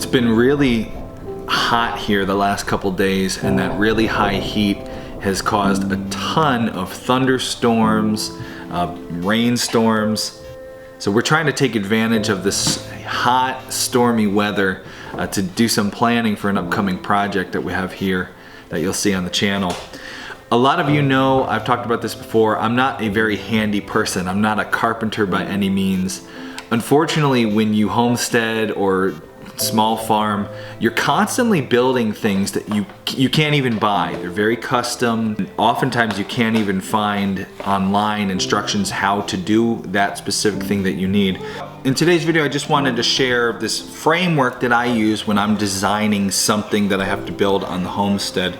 been really hot here the last couple days, and that really high heat has caused a ton of thunderstorms, rainstorms. So we're trying to take advantage of this hot, stormy weather to do some planning for an upcoming project that we have here that you'll see on the channel. A lot of you know, I've talked about this before, I'm not a very handy person. I'm not a carpenter by any means. Unfortunately, when you homestead or small farm, you're constantly building things that you can't even buy. They're very custom. Oftentimes you can't even find online instructions how to do that specific thing that you need. In today's video, I just wanted to share this framework that I use when I'm designing something that I have to build on the homestead.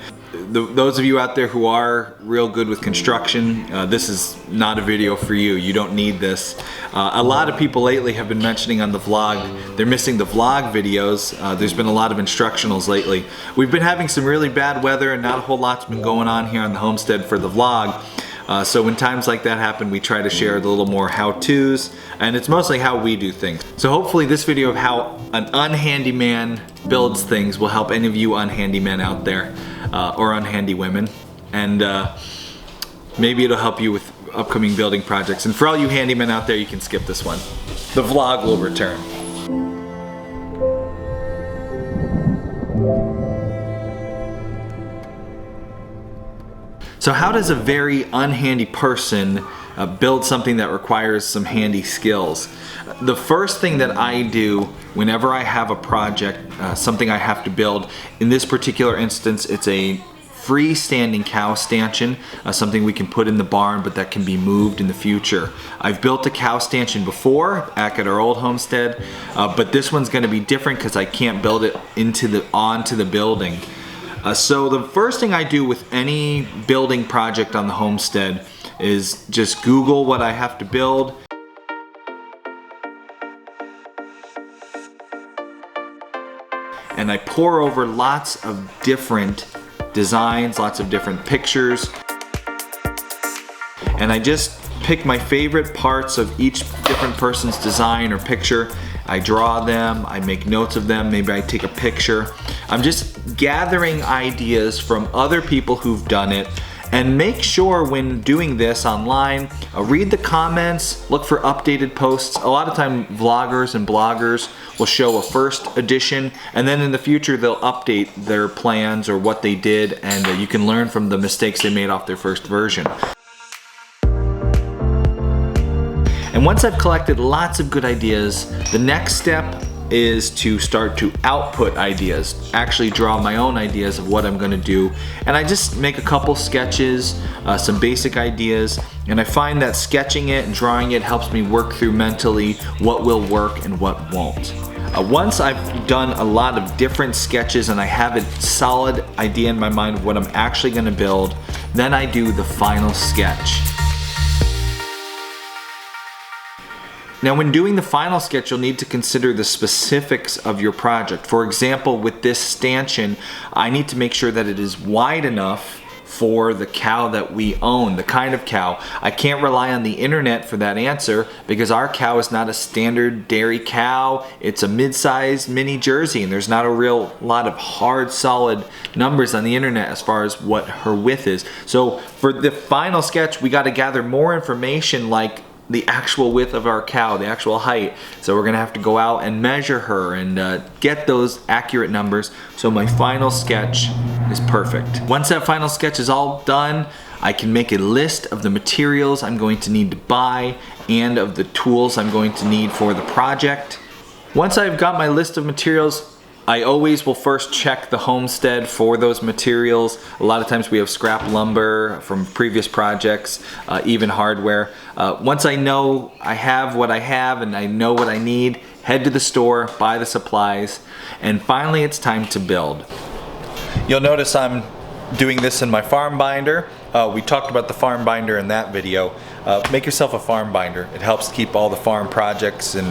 Those of you out there who are real good with construction, this is not a video for you. You don't need this. A lot of people lately have been mentioning on the vlog, they're missing the vlog videos. There's been a lot of instructionals lately. We've been having some really bad weather and not a whole lot's been going on here on the homestead for the vlog. So when times like that happen, we try to share a little more how-tos, and it's mostly how we do things. So hopefully this video of how an unhandy man builds things will help any of you unhandy men out there, or unhandy women, and maybe it'll help you with upcoming building projects. And for all you handymen out there, you can skip this one. The vlog will return. So how does a very unhandy person build something that requires some handy skills? The first thing that I do whenever I have a project, something I have to build, in this particular instance, it's a freestanding cow stanchion, something we can put in the barn but that can be moved in the future. I've built a cow stanchion before back at our old homestead, but this one's going to be different because I can't build it onto the building. So the first thing I do with any building project on the homestead is just Google what I have to build. And I pore over lots of different designs, lots of different pictures. And I just pick my favorite parts of each different person's design or picture. I draw them, I make notes of them, maybe I take a picture. I'm just gathering ideas from other people who've done it, and make sure when doing this online, read the comments, look for updated posts. A lot of time vloggers and bloggers will show a first edition, and then in the future they'll update their plans or what they did, and you can learn from the mistakes they made off their first version. And once I've collected lots of good ideas, the next step is to start to output ideas, actually draw my own ideas of what I'm going to do. And I just make a couple sketches, some basic ideas, and I find that sketching it and drawing it helps me work through mentally what will work and what won't. Once I've done a lot of different sketches and I have a solid idea in my mind of what I'm actually going to build, then I do the final sketch. Now when doing the final sketch, you'll need to consider the specifics of your project. For example, with this stanchion, I need to make sure that it is wide enough for the cow that we own, the kind of cow. I can't rely on the internet for that answer because our cow is not a standard dairy cow. It's a mid-sized mini Jersey, and there's not a real lot of hard, solid numbers on the internet as far as what her width is. So for the final sketch, we got to gather more information, like the actual width of our cow, the actual height. So we're gonna have to go out and measure her and get those accurate numbers, so my final sketch is perfect. Once that final sketch is all done, I can make a list of the materials I'm going to need to buy and of the tools I'm going to need for the project. Once I've got my list of materials, I always will first check the homestead for those materials. A lot of times we have scrap lumber from previous projects, even hardware. Once I know I have what I have and I know what I need, head to the store, buy the supplies, and finally it's time to build. You'll notice I'm doing this in my farm binder. We talked about the farm binder in that video. Make yourself a farm binder. It helps keep all the farm projects and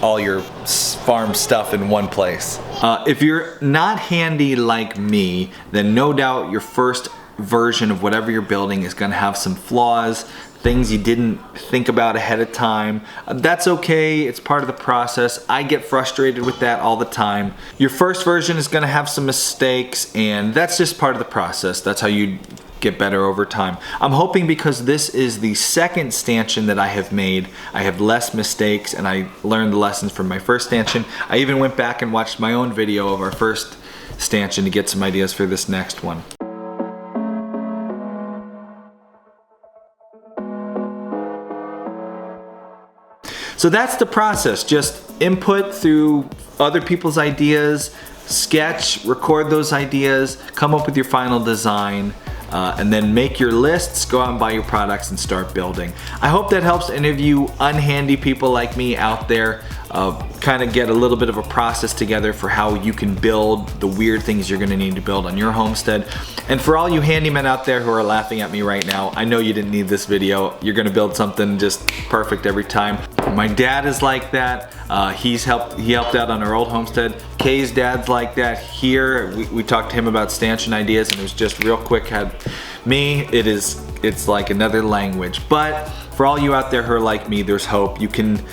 all your farm stuff in one place. If you're not handy like me, then no doubt your first version of whatever you're building is going to have some flaws, things you didn't think about ahead of time. That's okay, it's part of the process. I get frustrated with that all the time. Your first version is going to have some mistakes, and that's just part of the process. That's how you get better over time. I'm hoping because this is the second stanchion that I have made, I have less mistakes and I learned the lessons from my first stanchion. I even went back and watched my own video of our first stanchion to get some ideas for this next one. So that's the process, just input through other people's ideas, sketch, record those ideas, come up with your final design, and then make your lists, go out and buy your products and start building. I hope that helps any of you unhandy people like me out there kind of get a little bit of a process together for how you can build the weird things you're gonna need to build on your homestead. And for all you handymen out there who are laughing at me right now, I know you didn't need this video. You're gonna build something just perfect every time. My dad is like that. He helped out on our old homestead. Kay's dad's like that. Here, we talked to him about stanchion ideas and it was just real quick. It's like another language. But for all you out there who are like me, there's hope. You can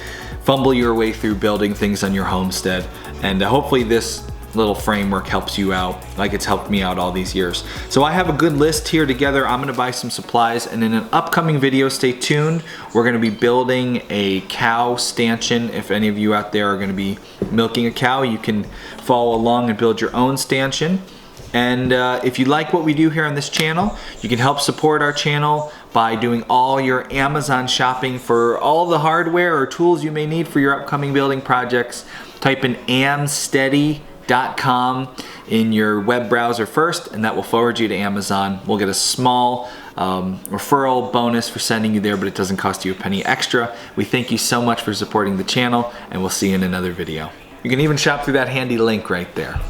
fumble your way through building things on your homestead, and hopefully this little framework helps you out like it's helped me out all these years. So I have a good list here together. I'm gonna buy some supplies, and in an upcoming video, stay tuned, we're gonna be building a cow stanchion. If any of you out there are gonna be milking a cow, you can follow along and build your own stanchion. And if you like what we do here on this channel, you can help support our channel by doing all your Amazon shopping for all the hardware or tools you may need for your upcoming building projects. Type in homesteady.com in your web browser first, and that will forward you to Amazon. We'll get a small referral bonus for sending you there, but it doesn't cost you a penny extra. We thank you so much for supporting the channel, and we'll see you in another video. You can even shop through that handy link right there.